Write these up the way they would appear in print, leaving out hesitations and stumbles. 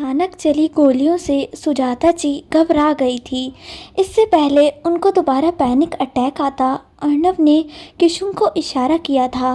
अचानक चली गोलियों से सुजाता जी घबरा गई थी। इससे पहले उनको दोबारा पैनिक अटैक आता, अर्णव ने किशुन को इशारा किया था।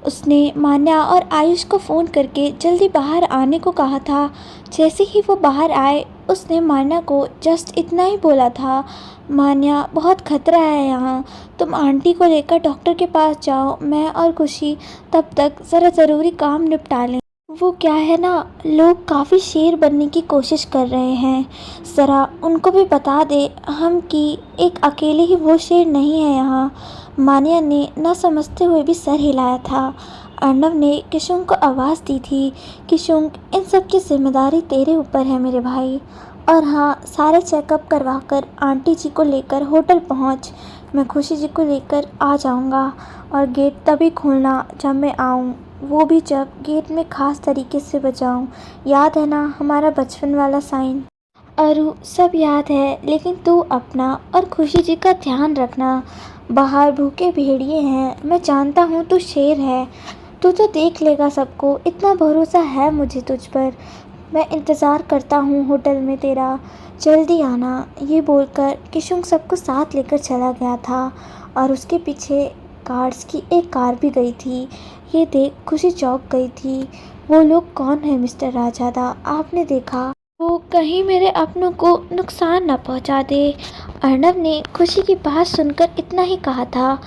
उसने मान्या और आयुष को फ़ोन करके जल्दी बाहर आने को कहा था। जैसे ही वो बाहर आए, उसने मान्या को जस्ट इतना ही बोला था, मान्या बहुत खतरा है यहाँ, तुम आंटी को लेकर डॉक्टर के पास जाओ, मैं और खुशी तब तक ज़रा ज़रूरी काम निपटा लें। वो क्या है ना, लोग काफ़ी शेर बनने की कोशिश कर रहे हैं, ज़रा उनको भी बता दे हम कि एक अकेले ही वो शेर नहीं है यहाँ। मान्या ने न समझते हुए भी सर हिलाया था। अर्णव ने किशुन को आवाज़ दी थी, किशुन इन सब की जिम्मेदारी तेरे ऊपर है मेरे भाई। और हाँ, सारे चेकअप करवा कर आंटी जी को लेकर होटल पहुँच, मैं खुशी जी को लेकर आ जाऊँगा। और गेट तभी खोलना जब मैं आऊँ, वो भी जब गेट में ख़ास तरीके से बजाऊं। याद है ना हमारा बचपन वाला साइन? अरु, सब याद है, लेकिन तू अपना और खुशी जी का ध्यान रखना। बाहर भूखे भेड़िए हैं, मैं जानता हूँ तू शेर है, तू तो देख लेगा सबको, इतना भरोसा है मुझे तुझ पर। मैं इंतज़ार करता हूँ होटल में तेरा, जल्दी आना। ये बोलकर किशुन सबको साथ लेकर चला गया था और उसके पीछे गार्ड्स की एक कार भी गई थी। ये देख खुशी चौंक गई थी। वो लोग कौन है मिस्टर राजादा? आपने देखा? वो कहीं मेरे अपनों को नुकसान न पहुंचा दे। अर्णव ने खुशी की बात सुनकर इतना ही कहा था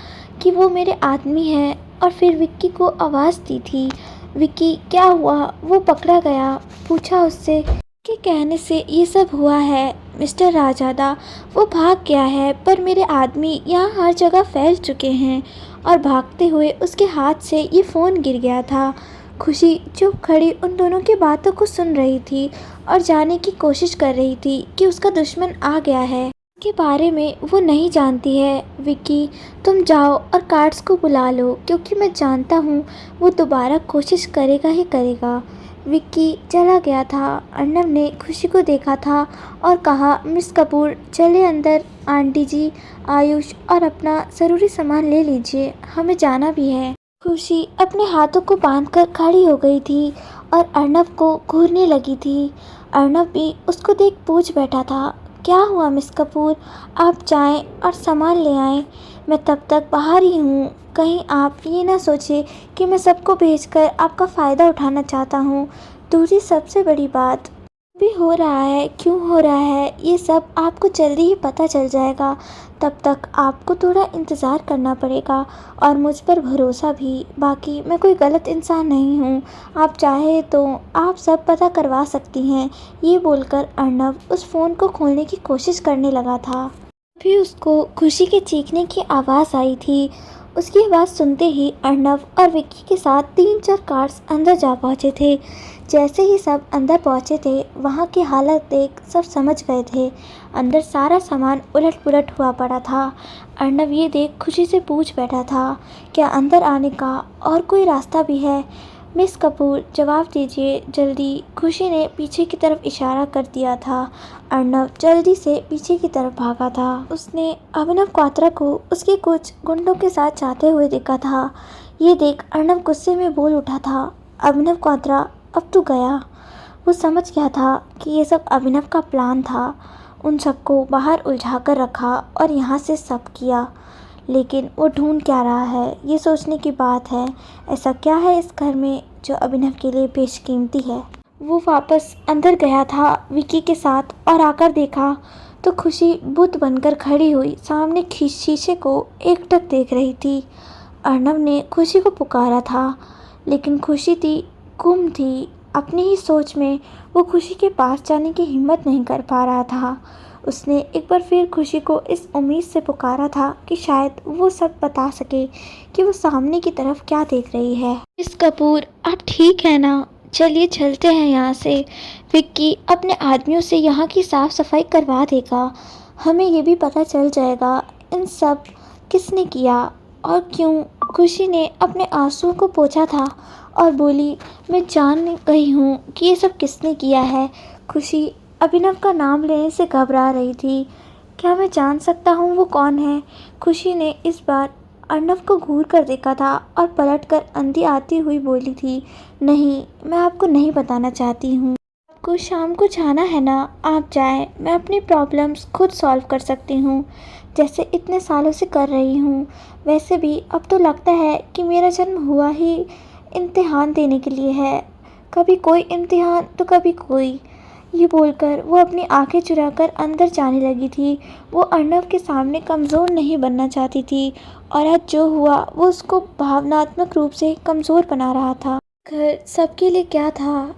कि वो मेरे आदमी हैं, और फिर विक्की को आवाज़ दी थी। विक्की क्या हुआ? वो पकड़ा गया। पूछा उससे के कहने से ये सब हुआ है मिस्टर राजादा। वो भाग गया है, पर मेरे आदमी यहाँ हर जगह फैल चुके हैं। और भागते हुए उसके हाथ से ये फ़ोन गिर गया था। खुशी चुप खड़ी उन दोनों की बातों को सुन रही थी और जानने की कोशिश कर रही थी कि उसका दुश्मन आ गया है के बारे में वो नहीं जानती है। विक्की, तुम जाओ और कार्ड्स को बुला लो, क्योंकि मैं जानता हूँ वो दोबारा कोशिश करेगा ही करेगा। विक्की चला गया था। अर्णव ने खुशी को देखा था और कहा, मिस कपूर चले अंदर, आंटी जी, आयुष और अपना ज़रूरी सामान ले लीजिए, हमें जाना भी है। खुशी अपने हाथों को बांधकर खड़ी हो गई थी और अर्णव को घूरने लगी थी। अर्णव भी उसको देख पूछ बैठा था, क्या हुआ मिस कपूर? आप जाएं और सामान ले आएं, मैं तब तक बाहर ही हूँ। कहीं आप ये ना सोचे कि मैं सबको भेजकर आपका फ़ायदा उठाना चाहता हूँ। दूसरी सबसे बड़ी बात भी हो रहा है, क्यों हो रहा है ये सब आपको जल्दी ही पता चल जाएगा। तब तक आपको थोड़ा इंतज़ार करना पड़ेगा और मुझ पर भरोसा भी। बाकी मैं कोई गलत इंसान नहीं हूँ, आप चाहे तो आप सब पता करवा सकती हैं। ये बोलकर अर्णव उस फ़ोन को खोलने की कोशिश करने लगा था। फिर उसको खुशी के चीखने की आवाज़ आई थी। उसकी आवाज़ सुनते ही अर्णव और विक्की के साथ 3-4 कार्स अंदर जा पहुँचे थे। जैसे ही सब अंदर पहुँचे थे, वहाँ की हालत देख सब समझ गए थे। अंदर सारा सामान उलट पुलट हुआ पड़ा था। अर्णव ये देख खुशी से पूछ बैठा था, क्या अंदर आने का और कोई रास्ता भी है? मिस कपूर जवाब दीजिए जल्दी। खुशी ने पीछे की तरफ इशारा कर दिया था। अर्णव जल्दी से पीछे की तरफ भागा था। उसने अभिनव क्वात्रा को उसके कुछ गुंडों के साथ जाते हुए देखा था। ये देख अर्णव गुस्से में बोल उठा था, अभिनव क्वात्रा, अब तू गया। वो समझ गया था कि ये सब अभिनव का प्लान था। उन सबको बाहर उलझा कर रखा और यहाँ से सब किया। लेकिन वो ढूंढ क्या रहा है, ये सोचने की बात है। ऐसा क्या है इस घर में जो अभिनव के लिए बेशकीमती है? वो वापस अंदर गया था विकी के साथ और आकर देखा तो खुशी बुत बनकर खड़ी हुई सामने शीशे को एकटक देख रही थी। अर्णव ने खुशी को पुकारा था, लेकिन खुशी थी गुम थी अपनी ही सोच में। वो खुशी के पास जाने की हिम्मत नहीं कर पा रहा था। उसने एक बार फिर खुशी को इस उम्मीद से पुकारा था कि शायद वो सब बता सके कि वो सामने की तरफ क्या देख रही है। मिस कपूर, आप ठीक है ना? चलिए चलते हैं यहाँ से। विक्की अपने आदमियों से यहाँ की साफ़ सफाई करवा देगा। हमें ये भी पता चल जाएगा इन सब किसने किया और क्यों। खुशी ने अपने आंसुओं को पोंछा था और बोली, मैं जान गई हूँ कि ये सब किसने किया है। खुशी अभिनव का नाम लेने से घबरा रही थी। क्या मैं जान सकता हूँ वो कौन है? खुशी ने इस बार अर्णव को घूर कर देखा था और पलटकर अंधी आती हुई बोली थी, नहीं, मैं आपको नहीं बताना चाहती हूँ। आपको शाम को जाना है ना, आप जाएं। मैं अपनी प्रॉब्लम्स खुद सॉल्व कर सकती हूँ, जैसे इतने सालों से कर रही हूँ। वैसे भी अब तो लगता है कि मेरा जन्म हुआ ही इम्तिहान देने के लिए है। कभी कोई इम्तिहान तो कभी कोई। ये बोलकर वो अपनी आंखें चुराकर अंदर जाने लगी थी। वो अर्नव के सामने कमज़ोर नहीं बनना चाहती थी, और आज जो हुआ वो उसको भावनात्मक रूप से कमज़ोर बना रहा था। घर सबके लिए क्या था,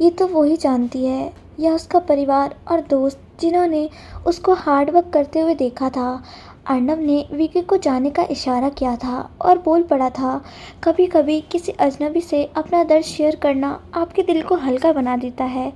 ये तो वो ही जानती है, या उसका परिवार और दोस्त जिन्होंने उसको हार्ड वर्क करते हुए देखा था। अर्नव ने विकी को जाने का इशारा किया था और बोल पड़ा था, कभी कभी किसी अजनबी से अपना दर्द शेयर करना आपके दिल को हल्का बना देता है।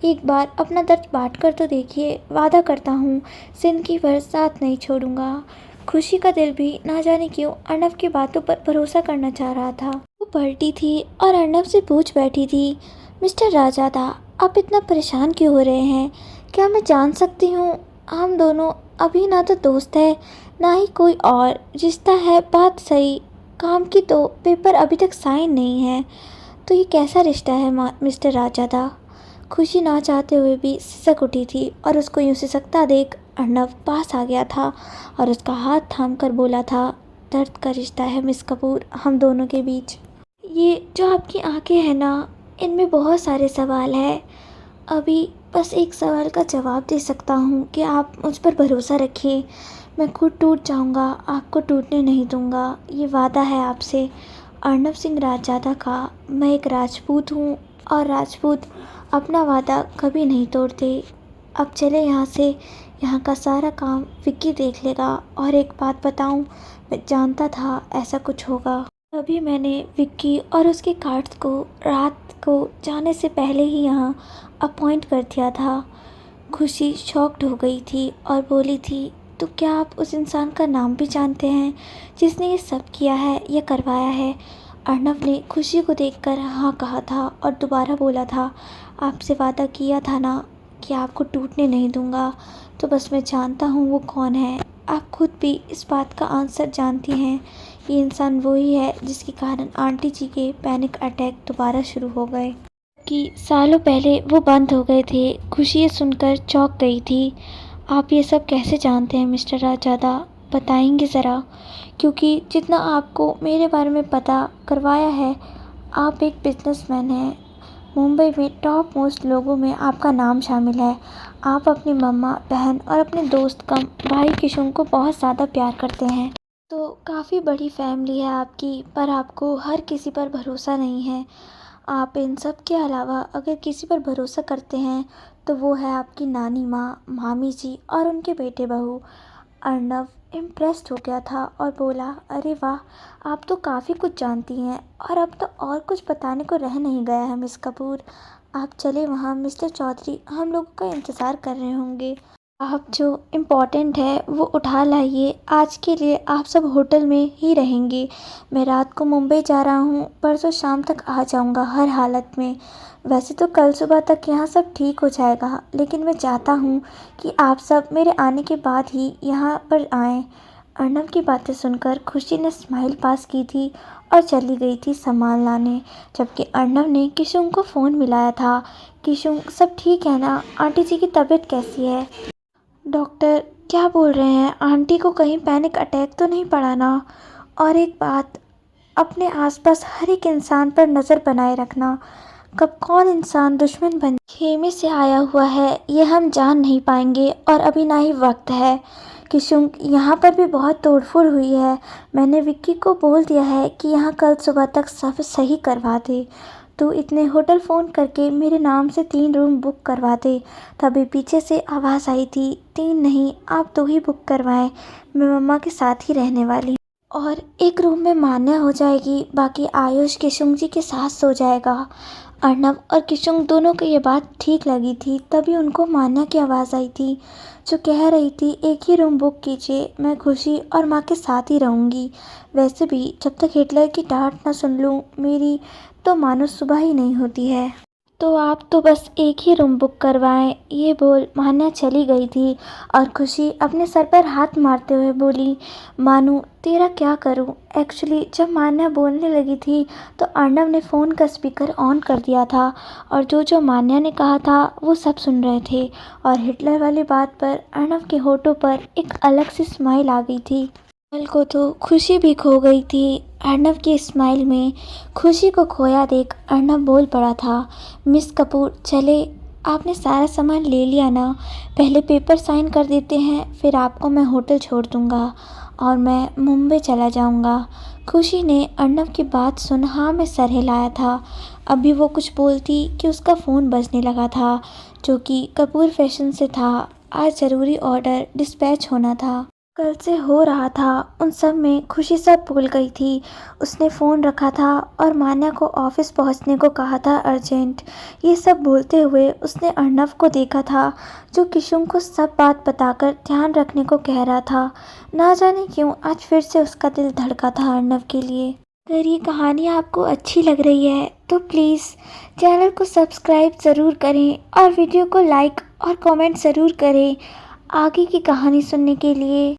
एक बार अपना दर्द बांट कर तो देखिए, वादा करता हूँ जिंदगी भर साथ नहीं छोड़ूंगा। खुशी का दिल भी ना जाने क्यों अर्नव की बातों पर भरोसा करना चाह रहा था। वो पलटी थी और अर्नव से पूछ बैठी थी, मिस्टर राजादा, आप इतना परेशान क्यों हो रहे हैं? क्या मैं जान सकती हूँ? हम दोनों अभी ना तो दोस्त है, ना ही कोई और रिश्ता है। बात सही काम की तो पेपर अभी तक साइन नहीं है, तो ये कैसा रिश्ता है मिस्टर राजादा? खुशी ना चाहते हुए भी सिसक उठी थी और उसको यूँ सिसकता देख अर्नव पास आ गया था और उसका हाथ थाम कर बोला था, दर्द का रिश्ता है मिस कपूर हम दोनों के बीच। ये जो आपकी आंखें हैं ना, इनमें बहुत सारे सवाल हैं। अभी बस एक सवाल का जवाब दे सकता हूँ कि आप मुझ पर भरोसा रखिए। मैं खुद टूट जाऊँगा, आपको टूटने नहीं दूँगा, ये वादा है आपसे। अर्नव सिंह राजजादा का। मैं एक राजपूत हूँ और राजपूत अपना वादा कभी नहीं तोड़ते। अब चले यहाँ से, यहाँ का सारा काम विक्की देख लेगा। और एक बात बताऊँ, मैं जानता था ऐसा कुछ होगा, तभी मैंने विक्की और उसके कार्ड्स को रात को जाने से पहले ही यहाँ अपॉइंट कर दिया था। खुशी शॉक्ड हो गई थी और बोली थी, तो क्या आप उस इंसान का नाम भी जानते हैं जिसने ये सब किया है या करवाया है? अर्नव ने खुशी को देखकर हाँ कहा था और दोबारा बोला था, आपसे वादा किया था ना कि आपको टूटने नहीं दूंगा, तो बस मैं जानता हूँ वो कौन है। आप खुद भी इस बात का आंसर जानती हैं। ये इंसान वही है जिसके कारण आंटी जी के पैनिक अटैक दोबारा शुरू हो गए, कि सालों पहले वो बंद हो गए थे। खुशी ये सुनकर चौंक गई थी। आप ये सब कैसे जानते हैं मिस्टर राजादा? बताएंगे ज़रा, क्योंकि जितना आपको मेरे बारे में पता करवाया है, आप एक बिजनेसमैन हैं। मुंबई में टॉप मोस्ट लोगों में आपका नाम शामिल है। आप अपनी मम्मा, बहन और अपने दोस्त कम भाई किशुन को बहुत ज़्यादा प्यार करते हैं। तो काफ़ी बड़ी फैमिली है आपकी, पर आपको हर किसी पर भरोसा नहीं है। आप इन सब के अलावा अगर किसी पर भरोसा करते हैं तो वो है आपकी नानी माँ, मामी जी और उनके बेटे बहू। अर्नव इम्प्रेस्ड हो गया था और बोला, अरे वाह, आप तो काफ़ी कुछ जानती हैं, और अब तो और कुछ बताने को रह नहीं गया है मिस कपूर। आप चले वहाँ, मिस्टर चौधरी हम लोगों का इंतज़ार कर रहे होंगे। आप जो इम्पोर्टेंट है वो उठा लाइए। आज के लिए आप सब होटल में ही रहेंगे। मैं रात को मुंबई जा रहा हूँ, परसों शाम तक आ जाऊँगा हर हालत में। वैसे तो कल सुबह तक यहाँ सब ठीक हो जाएगा, लेकिन मैं चाहता हूँ कि आप सब मेरे आने के बाद ही यहाँ पर आएँ। अर्नव की बातें सुनकर खुशी ने स्माइल पास की थी और चली गई थी सामान लाने, जबकि अर्नव ने किशुन को फ़ोन मिलाया था। किशुन, सब ठीक है ना? आंटी जी की तबीयत कैसी है? डॉक्टर क्या बोल रहे हैं? आंटी को कहीं पैनिक अटैक तो नहीं पड़ा ना? और एक बात, अपने आसपास हर एक इंसान पर नज़र बनाए रखना। कब कौन इंसान दुश्मन बन खेमे से आया हुआ है ये हम जान नहीं पाएंगे, और अभी ना ही वक्त है। किशुंग, यहाँ पर भी बहुत तोड़फोड़ हुई है। मैंने विक्की को बोल दिया है कि यहाँ कल सुबह तक सब सही करवा दे। तो इतने होटल फ़ोन करके मेरे नाम से 3 रूम बुक करवा दे। तभी पीछे से आवाज़ आई थी, 3 नहीं आप 2 ही बुक करवाएं, मैं मम्मा के साथ ही रहने वाली। और एक रूम में मान्या हो जाएगी, बाकी आयुष किशुंग जी के साथ सो जाएगा। अर्नव और किशुंग दोनों को ये बात ठीक लगी थी। तभी उनको मान्या की आवाज़ आई थी, जो कह रही थी, एक ही रूम बुक कीजिए, मैं खुशी और माँ के साथ ही रहूँगी। वैसे भी जब तक हिटलर की डांट ना सुन लूँ मेरी, तो मानो सुबह ही नहीं होती है। तो आप तो बस एक ही रूम बुक करवाएं, ये बोल मान्या चली गई थी और खुशी अपने सर पर हाथ मारते हुए बोली, मानू तेरा क्या करूं। एक्चुअली जब मान्या बोलने लगी थी तो अर्नव ने फ़ोन का स्पीकर ऑन कर दिया था और जो जो मान्या ने कहा था वो सब सुन रहे थे और हिटलर वाली बात पर अर्नव के होठों पर एक अलग सी स्माइल आ गई थी। कमल को तो खुशी भी खो गई थी अर्नव की स्माइल में। खुशी को खोया देख अर्नव बोल पड़ा था, मिस कपूर चले, आपने सारा सामान ले लिया ना, पहले पेपर साइन कर देते हैं फिर आपको मैं होटल छोड़ दूंगा और मैं मुंबई चला जाऊंगा। खुशी ने अर्नव की बात सुन हाँ में सर हिलाया था। अभी वो कुछ बोलती कि उसका फ़ोन बजने लगा था जो कि कपूर फैशन से था। आज ज़रूरी ऑर्डर डिस्पैच होना था, कल से हो रहा था। उन सब में खुशी सब भूल गई थी। उसने फ़ोन रखा था और मान्या को ऑफिस पहुंचने को कहा था अर्जेंट। ये सब बोलते हुए उसने अर्नव को देखा था जो किशुन को सब बात बताकर ध्यान रखने को कह रहा था। ना जाने क्यों आज फिर से उसका दिल धड़का था अर्नव के लिए। अगर ये कहानी आपको अच्छी लग रही है तो प्लीज़ चैनल को सब्सक्राइब ज़रूर करें और वीडियो को लाइक और कमेंट ज़रूर करें आगे की कहानी सुनने के लिए।